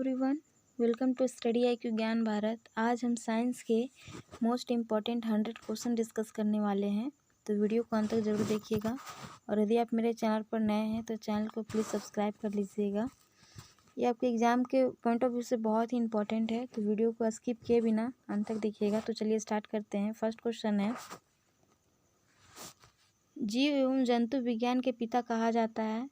Everyone, welcome to study IQ Gyan Bharat. आज हम science के मोस्ट इम्पॉर्टेंट 100 क्वेश्चन डिस्कस करने वाले हैं, तो वीडियो को अंत तक जरूर देखिएगा। और यदि आप मेरे चैनल पर नए हैं तो चैनल को प्लीज़ सब्सक्राइब कर लीजिएगा। ये आपके एग्ज़ाम के पॉइंट ऑफ व्यू से बहुत ही इंपॉर्टेंट है, तो वीडियो को स्किप किए बिना अंत तक देखिएगा। तो चलिए स्टार्ट करते हैं। फर्स्ट क्वेश्चन है, जीव एवं जंतु विज्ञान के पिता कहा जाता है?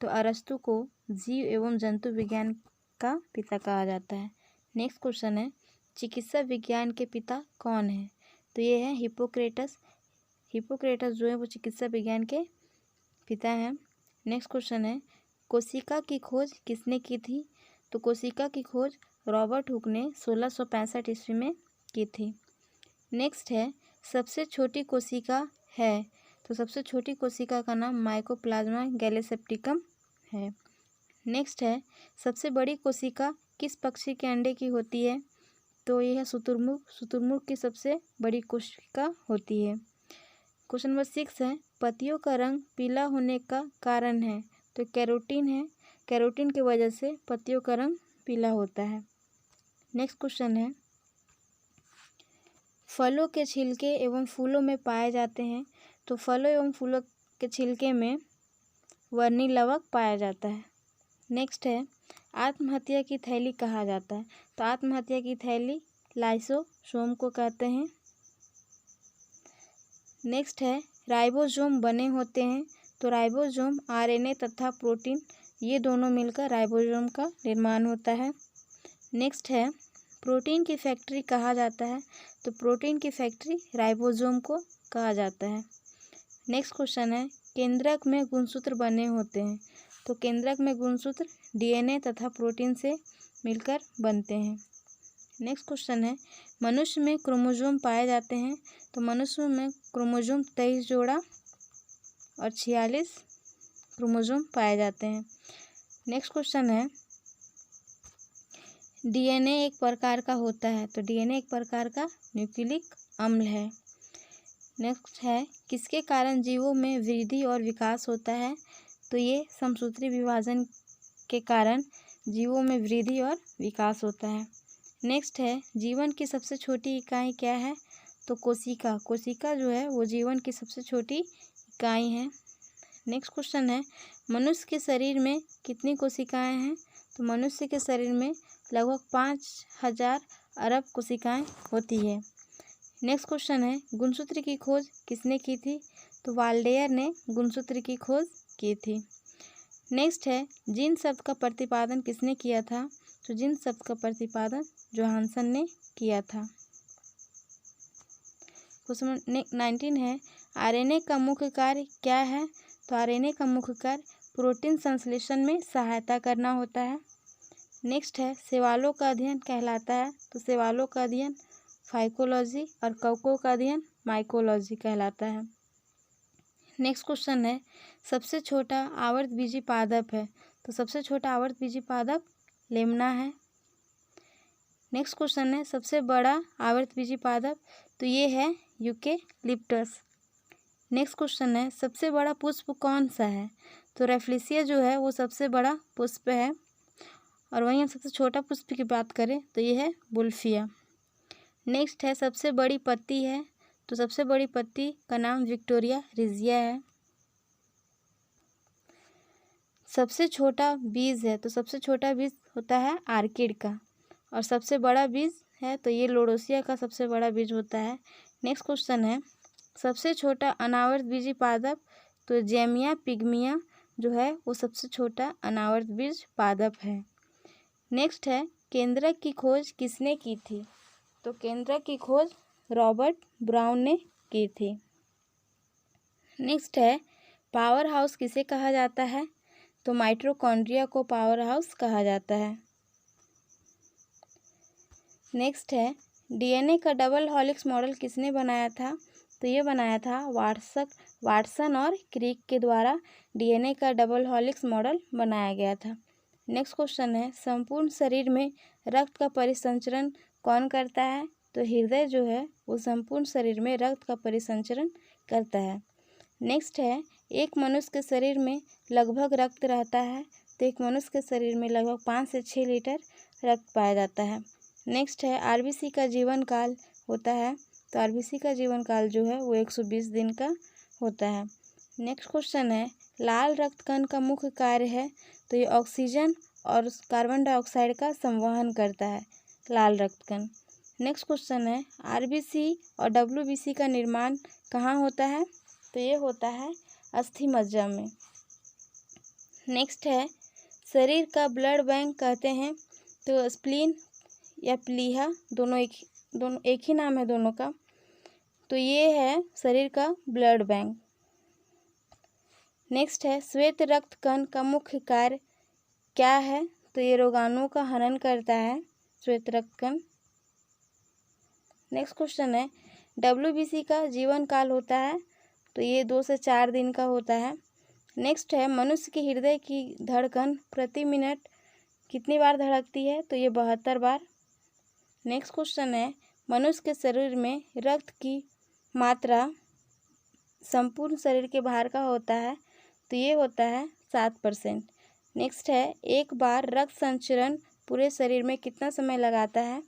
तो अरस्तु को जीव एवं जंतु विज्ञान का पिता कहा जाता है। नेक्स्ट क्वेश्चन है, चिकित्सा विज्ञान के पिता कौन है? तो ये है हिप्पोक्रेटस। हिप्पोक्रेटस जो है वो चिकित्सा विज्ञान के पिता हैं। नेक्स्ट क्वेश्चन है, कोशिका की खोज किसने की थी? तो कोशिका की खोज रॉबर्ट हुक ने 1665 ईस्वी में की थी। नेक्स्ट है, सबसे छोटी कोशिका है? तो सबसे छोटी कोशिका का नाम माइकोप्लाज्मा गैलेसेप्टिकम है। नेक्स्ट है, सबसे बड़ी कोशिका किस पक्षी के अंडे की होती है? तो यह है शुतुरमुर्ग। शुतुरमुर्ग की सबसे बड़ी कोशिका होती है। क्वेश्चन नंबर 6 है, पत्तियों का रंग पीला होने का कारण है? तो कैरोटीन है। कैरोटीन की वजह से पत्तियों का रंग पीला होता है। नेक्स्ट क्वेश्चन है, फलों के छिलके एवं फूलों में पाए जाते हैं? तो फलों एवं फूलों के छिलके में वर्णी लवक पाया जाता है। नेक्स्ट है, आत्महत्या की थैली कहा जाता है? तो आत्महत्या की थैली लाइसोसोम को कहते हैं। नेक्स्ट है, राइबोसोम बने होते हैं? तो राइबोसोम RNA तथा प्रोटीन ये दोनों मिलकर राइबोसोम का निर्माण होता है। नेक्स्ट है, प्रोटीन की फैक्ट्री कहा जाता है? तो प्रोटीन की फैक्ट्री राइबोसोम को कहा जाता है। नेक्स्ट क्वेश्चन है, केंद्रक में गुणसूत्र बने होते हैं? तो केंद्रक में गुणसूत्र DNA तथा प्रोटीन से मिलकर बनते हैं। नेक्स्ट क्वेश्चन है, मनुष्य में क्रोमोसोम पाए जाते हैं? तो मनुष्य में क्रोमोसोम 23 जोड़ा और 46 क्रोमोसोम पाए जाते हैं। नेक्स्ट क्वेश्चन है, DNA एक प्रकार का होता है? तो DNA एक प्रकार का न्यूक्लिक अम्ल है। नेक्स्ट है, किसके कारण जीवों में वृद्धि और विकास होता है? तो ये समसूत्री विभाजन के कारण जीवों में वृद्धि और विकास होता है। नेक्स्ट है, जीवन की सबसे छोटी इकाई क्या है? तो कोशिका। कोशिका जो है वो जीवन की सबसे छोटी इकाई है। नेक्स्ट क्वेश्चन है, मनुष्य के शरीर में कितनी कोशिकाएं हैं? तो मनुष्य के शरीर में लगभग 5000 अरब कोशिकाएं होती है। नेक्स्ट क्वेश्चन है, गुणसूत्र की खोज किसने की थी? तो वाल्डेयर ने गुणसूत्र की खोज की थी। नेक्स्ट है, जीन शब्द का प्रतिपादन किसने किया था? तो जीन शब्द का प्रतिपादन जोहानसन ने किया था। क्वेश्चन 19 है, RNA का मुख्य कार्य क्या है? तो RNA का मुख्य कार्य प्रोटीन संश्लेषण में सहायता करना होता है। नेक्स्ट है, शैवालों का अध्ययन कहलाता है? तो शैवालों का अध्ययन फाइकोलॉजी और कवकों का अध्ययन माइकोलॉजी कहलाता है। नेक्स्ट क्वेश्चन है, सबसे छोटा आवर्तबीजी पादप है? तो सबसे छोटा आवर्तबीजी पादप लेमना है। नेक्स्ट क्वेश्चन है, सबसे बड़ा आवर्तबीजी पादप? तो ये है यूकेलिप्टस। नेक्स्ट क्वेश्चन है, सबसे बड़ा पुष्प कौन सा है? तो रेफ्लिसिया जो है वो सबसे बड़ा पुष्प है। और वहीं हम सबसे छोटा पुष्प की बात करें तो ये है बुल्फिया। नेक्स्ट है, सबसे बड़ी पत्ती है? तो सबसे बड़ी पत्ती का नाम विक्टोरिया रिजिया है। सबसे छोटा बीज है? तो सबसे छोटा बीज होता है आर्किड का। और सबसे बड़ा बीज है तो ये लोडोसिया का सबसे बड़ा बीज होता है। नेक्स्ट क्वेश्चन है, सबसे छोटा अनावर्त बीजी पादप? तो जेमिया पिग्मिया जो है वो सबसे छोटा अनावर्त बीज पादप है। नेक्स्ट है, केंद्रक की खोज किसने की थी? तो केंद्रक की खोज रॉबर्ट ब्राउन ने की थी। नेक्स्ट है, पावर हाउस किसे कहा जाता है? तो माइटोकॉन्ड्रिया को पावर हाउस कहा जाता है। नेक्स्ट है, DNA का डबल हेलिक्स मॉडल किसने बनाया था? तो ये बनाया था वाटसन और क्रिक के द्वारा DNA का डबल हेलिक्स मॉडल बनाया गया था। नेक्स्ट क्वेश्चन है, संपूर्ण शरीर में रक्त का परिसंचरण कौन करता है? तो हृदय जो है वो संपूर्ण शरीर में रक्त का परिसंचरण करता है। नेक्स्ट है, एक मनुष्य के शरीर में लगभग रक्त रहता है? तो एक मनुष्य के शरीर में लगभग 5 से 6 लीटर रक्त पाया जाता है। नेक्स्ट है आरबीसी का जीवन काल होता है, तो आरबीसी का जीवन काल जो है वो 120 दिन का होता है। नेक्स्ट क्वेश्चन है लाल रक्त कण का मुख्य कार्य है, तो ये ऑक्सीजन और कार्बन डाइऑक्साइड का संवहन करता है लाल रक्त कण। नेक्स्ट क्वेश्चन है आरबीसी और डब्ल्यूबीसी का निर्माण कहाँ होता है, तो ये होता है अस्थि मज्जा में। नेक्स्ट है शरीर का ब्लड बैंक कहते हैं, तो स्प्लीन या प्लीहा दोनों एक ही नाम है दोनों का, तो ये है शरीर का ब्लड बैंक। नेक्स्ट है श्वेत रक्त कण का मुख्य कार्य क्या है, तो ये रोगाणुओं का हनन करता है श्वेत रक्त कण। नेक्स्ट क्वेश्चन है डब्ल्यूबीसी का जीवन काल होता है, तो ये 2 से 4 दिन का होता है। नेक्स्ट है मनुष्य के हृदय की धड़कन प्रति मिनट कितनी बार धड़कती है, तो ये 72 बार। नेक्स्ट क्वेश्चन है मनुष्य के शरीर में रक्त की मात्रा संपूर्ण शरीर के भार का होता है, तो ये होता है 7%। नेक्स्ट है एक बार रक्त संचरण पूरे शरीर में कितना समय लगाता है,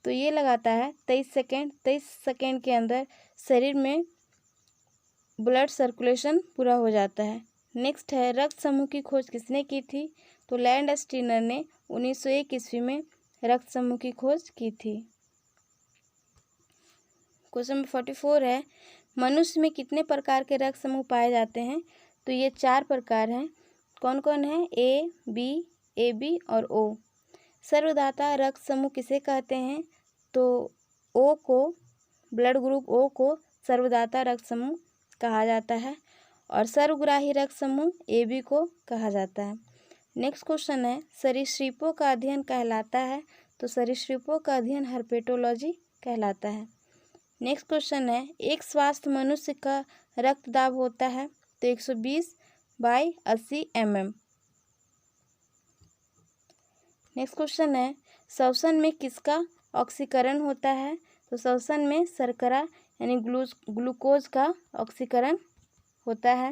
तो ये लगाता है 23 सेकेंड। 23 सेकेंड के अंदर शरीर में ब्लड सर्कुलेशन पूरा हो जाता है। नेक्स्ट है रक्त समूह की खोज किसने की थी, तो लैंड स्टीनर ने 1901 ईस्वी में रक्त समूह की खोज की थी। क्वेश्चन नंबर 44 है मनुष्य में कितने प्रकार के रक्त समूह पाए जाते हैं, तो ये 4 प्रकार हैं। कौन कौन है, ए बी और ओ। सर्वदाता रक्त समूह किसे कहते हैं, तो ओ को, ब्लड ग्रुप ओ को सर्वदाता रक्त समूह कहा जाता है और सर्वग्राही रक्त समूह ए बी को कहा जाता है। नेक्स्ट क्वेश्चन है सरीसृपों का अध्ययन कहलाता है, तो सरीसृपों का अध्ययन हर्पेटोलॉजी कहलाता है। नेक्स्ट क्वेश्चन है एक स्वस्थ मनुष्य का रक्त दाब होता है, तो 120/80 mm। नेक्स्ट क्वेश्चन है श्वसन में किसका ऑक्सीकरण होता है, तो श्वसन में शर्करा यानी ग्लूकोज का ऑक्सीकरण होता है।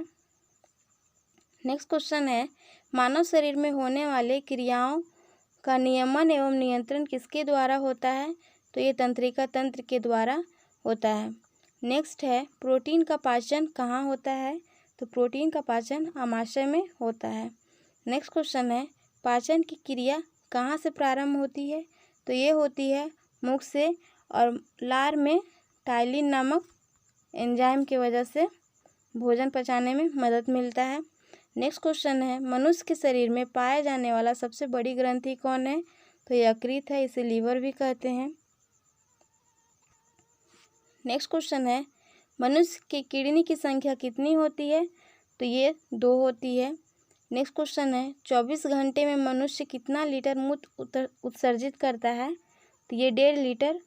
नेक्स्ट क्वेश्चन है मानव शरीर में होने वाले क्रियाओं का नियमन एवं नियंत्रण किसके द्वारा होता है, तो ये तंत्रिका तंत्र के द्वारा होता है। नेक्स्ट है प्रोटीन का पाचन कहाँ होता है, तो प्रोटीन का पाचन आमाशय में होता है। नेक्स्ट क्वेश्चन है पाचन की क्रिया कहाँ से प्रारंभ होती है, तो ये होती है मुख से और लार में टाइलिन नामक एंजाइम की वजह से भोजन पचाने में मदद मिलता है। नेक्स्ट क्वेश्चन है मनुष्य के शरीर में पाए जाने वाला सबसे बड़ी ग्रंथि कौन है, तो ये यकृत है, इसे लीवर भी कहते हैं। नेक्स्ट क्वेश्चन है मनुष्य की किडनी की संख्या कितनी होती है, तो ये 2 होती है। नेक्स्ट क्वेश्चन है 24 घंटे में मनुष्य कितना लीटर मूत्र उत्सर्जित करता है, तो ये 1.5 लीटर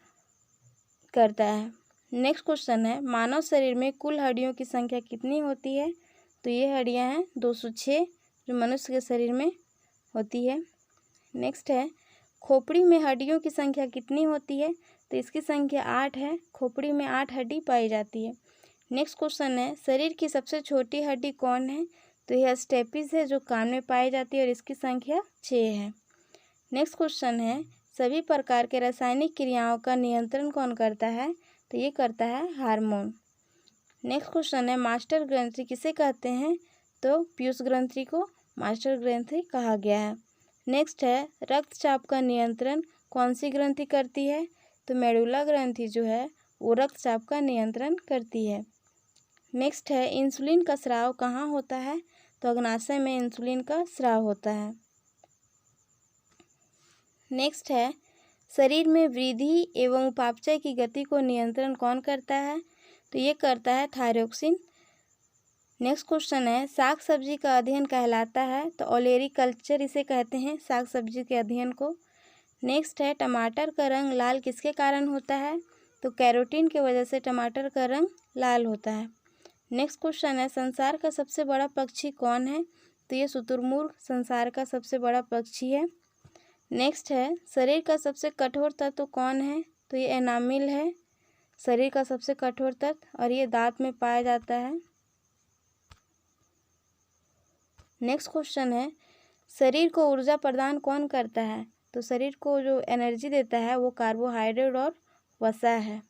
करता है। नेक्स्ट क्वेश्चन है मानव शरीर में कुल हड्डियों की संख्या कितनी होती है, तो ये हड्डियां हैं 206 जो मनुष्य के शरीर में होती है। नेक्स्ट है खोपड़ी में हड्डियों की संख्या कितनी होती है, तो इसकी संख्या 8 है, खोपड़ी में 8 हड्डी पाई जाती है। नेक्स्ट क्वेश्चन है शरीर की सबसे छोटी हड्डी कौन है, तो यह स्टेपिस है जो कान में पाई जाती है और इसकी संख्या 6 है। नेक्स्ट क्वेश्चन है सभी प्रकार के रासायनिक क्रियाओं का नियंत्रण कौन करता है, तो ये करता है हार्मोन। नेक्स्ट क्वेश्चन है मास्टर ग्रंथि किसे कहते हैं, तो पीयूष ग्रंथि को मास्टर ग्रंथि कहा गया है। नेक्स्ट है रक्तचाप का नियंत्रण कौन सी ग्रंथि करती है, तो मेडुला ग्रंथि जो है वो रक्तचाप का नियंत्रण करती है। नेक्स्ट है इंसुलिन का स्राव कहाँ होता है, तो अग्नाशय में इंसुलिन का स्राव होता है। नेक्स्ट है शरीर में वृद्धि एवं उपापचय की गति को नियंत्रण कौन करता है, तो ये करता है थायरोक्सिन। नेक्स्ट क्वेश्चन है साग सब्जी का अध्ययन कहलाता है, तो ओलेरी कल्चर इसे कहते हैं साग सब्जी के अध्ययन को। नेक्स्ट है टमाटर का रंग लाल किसके कारण होता है, तो कैरोटीन की वजह से टमाटर का रंग लाल होता है। नेक्स्ट क्वेश्चन है संसार का सबसे बड़ा पक्षी कौन है, तो ये शुतुरमुर्ग संसार का सबसे बड़ा पक्षी है। नेक्स्ट है शरीर का सबसे कठोर तत्व कौन है, तो ये एनामिल है, शरीर का सबसे कठोर तत्व और ये दांत में पाया जाता है। नेक्स्ट क्वेश्चन है शरीर को ऊर्जा प्रदान कौन करता है? तो शरीर को जो एनर्जी देता है वो कार्बोहाइड्रेट और वसा है।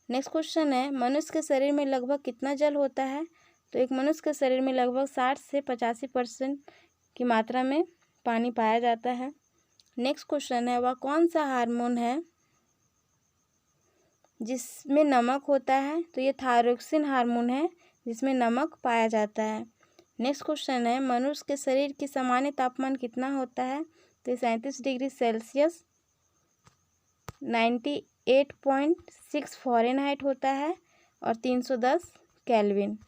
नेक्स्ट क्वेश्चन है, मनुष्य के शरीर में लगभग कितना जल होता है? तो एक मनुष्य के शरीर में लगभग 60 से 85% की मात्रा में पानी पाया जाता है। नेक्स्ट क्वेश्चन है, वह कौन सा हार्मोन है जिसमें नमक होता है? तो ये थायरोक्सिन हार्मोन है जिसमें नमक पाया जाता है। नेक्स्ट क्वेश्चन है, मनुष्य के शरीर की सामान्य तापमान कितना होता है? तो 37 डिग्री सेल्सियस 98.6 फ़ारेनहाइट होता है और 310 केल्विन।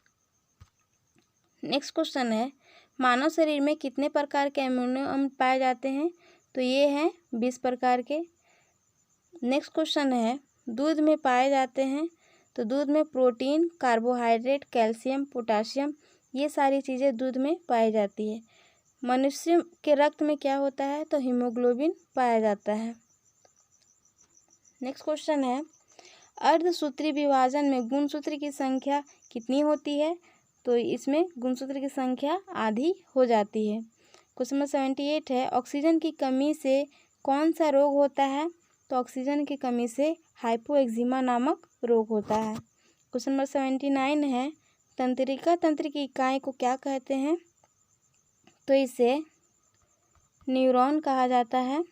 नेक्स्ट क्वेश्चन है, मानव शरीर में कितने प्रकार के अमीनो अम्ल पाए जाते हैं? तो ये हैं 20 प्रकार के। नेक्स्ट क्वेश्चन है, दूध में पाए जाते हैं? तो दूध में प्रोटीन, कार्बोहाइड्रेट, कैल्शियम, पोटाशियम ये सारी चीज़ें दूध में पाई जाती है। मनुष्य के रक्त में क्या होता है? तो हीमोग्लोबिन पाया जाता है। नेक्स्ट क्वेश्चन है, अर्धसूत्री विभाजन में गुणसूत्र की संख्या कितनी होती है? तो इसमें गुणसूत्र की संख्या आधी हो जाती है। क्वेश्चन नंबर 78 है, ऑक्सीजन की कमी से कौन सा रोग होता है? तो ऑक्सीजन की कमी से हाइपोएक्जिमा नामक रोग होता है। क्वेश्चन नंबर 79 है, तंत्रिका तंत्र की इकाई को क्या कहते हैं? तो इसे न्यूरॉन कहा जाता है।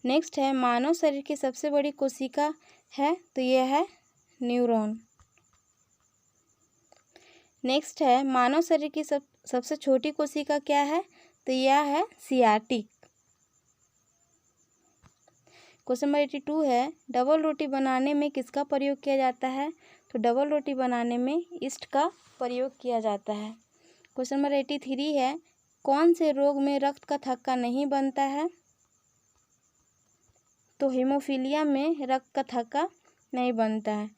नेक्स्ट है, मानव शरीर की सबसे बड़ी कोशिका है? तो यह है न्यूरॉन। नेक्स्ट है, मानव शरीर की सबसे छोटी कोशिका क्या है? तो यह है सियाटिक। क्वेश्चन नंबर 82 है, डबल रोटी बनाने में किसका प्रयोग किया जाता है? तो डबल रोटी बनाने में ईस्ट का प्रयोग किया जाता है। क्वेश्चन नंबर 83 है, कौन से रोग में रक्त का थक्का नहीं बनता है? तो हीमोफीलिया में रक्त का थक्का नहीं बनता है।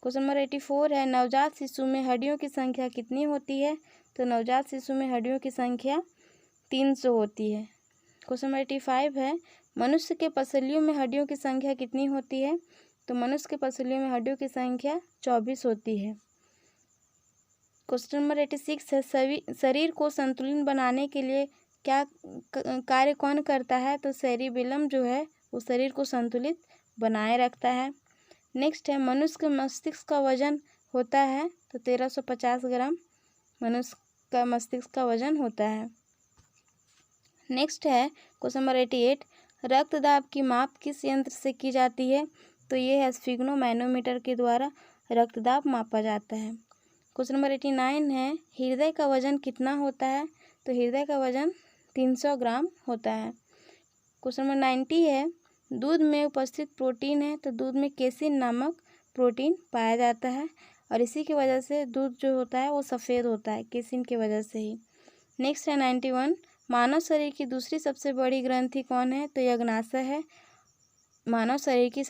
क्वेश्चन नंबर 84 है, नवजात शिशु में हड्डियों की संख्या कितनी होती है? तो नवजात शिशु में हड्डियों की संख्या 300 होती है। क्वेश्चन नंबर 85 है, मनुष्य के पसलियों में हड्डियों की संख्या कितनी होती है? तो मनुष्य के पसलियों में हड्डियों की संख्या 24 होती है। क्वेश्चन नंबर 86 है, शरीर को संतुलित बनाने के लिए क्या कार्य कौन करता है? तो सेरिबेलम जो है वो शरीर को संतुलित बनाए रखता है। नेक्स्ट है, मनुष्य के मस्तिष्क का वजन होता है? तो 1350 ग्राम मनुष्य का मस्तिष्क का वजन होता है। नेक्स्ट है क्वेश्चन नंबर 88, रक्तदाब की माप किस यंत्र से की जाती है? तो ये है स्फिग्नोमैनोमीटर के द्वारा रक्तदाब मापा जाता है। क्वेश्चन नंबर 89 है, हृदय का वजन कितना होता है? तो हृदय का वजन 300 ग्राम होता है। क्वेश्चन नंबर 90 है, दूध में उपस्थित प्रोटीन है? तो दूध में केसिन नामक प्रोटीन पाया जाता है और इसी की वजह से दूध जो होता है वो सफ़ेद होता है, केसिन की वजह से ही। नेक्स्ट है 91, मानव शरीर की दूसरी सबसे बड़ी ग्रंथि कौन है? तो यज्ञाशय है मानव शरीर की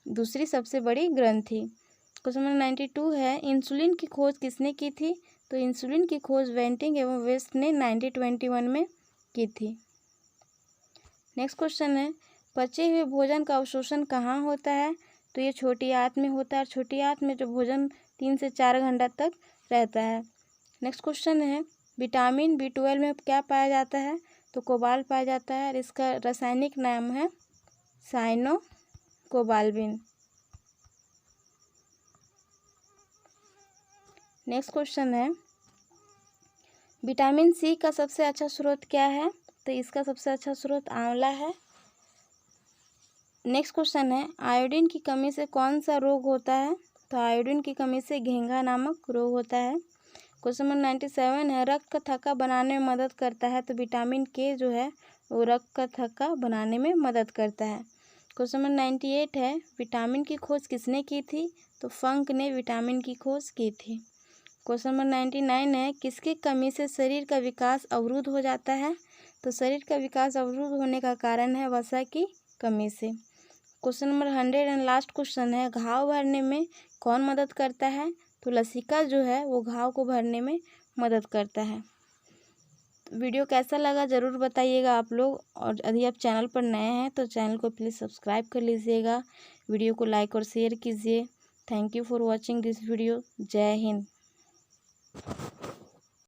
दूसरी सबसे बड़ी ग्रंथि। क्वेश्चन नंबर 92 है, इंसुलिन की खोज किसने की थी? तो इंसुलिन की खोज वेंटिंग एवं वेस्ट ने 1921 में की थी। नेक्स्ट क्वेश्चन है, पचे हुए भोजन का अवशोषण कहाँ होता है? तो ये छोटी आंत में होता है और छोटी आंत में जो भोजन 3 से 4 घंटा तक रहता है। नेक्स्ट क्वेश्चन है, विटामिन B12 में क्या पाया जाता है? तो कोबाल्ट पाया जाता है और इसका रासायनिक नाम है साइनोकोबाल्बिन। नेक्स्ट क्वेश्चन है, विटामिन C का सबसे अच्छा स्रोत क्या है? तो इसका सबसे अच्छा स्रोत आंवला है। नेक्स्ट क्वेश्चन है, आयोडीन की कमी से कौन सा रोग होता है? तो आयोडीन की कमी से घेंघा नामक रोग होता है। क्वेश्चन नंबर 97 है, रक्त का थक्का बनाने में मदद करता है? तो विटामिन K जो है वो रक्त का थक्का बनाने में मदद करता है। क्वेश्चन नंबर 98 है, विटामिन की खोज किसने की थी? तो फंक ने विटामिन की खोज की थी। क्वेश्चन नंबर 99 है, किसकी कमी से शरीर का विकास अवरुद्ध हो जाता है? तो शरीर का विकास अवरुद्ध होने का कारण है वसा की कमी से। Question number 100 and last question है, घाव भरने में कौन मदद करता है? तो लसिका जो है वो घाव को भरने में मदद करता है। वीडियो कैसा लगा ज़रूर बताइएगा आप लोग, और यदि आप चैनल पर नए हैं तो चैनल को प्लीज़ सब्सक्राइब कर लीजिएगा, वीडियो को लाइक और शेयर कीजिए। Thank you for watching this video. जय हिंद।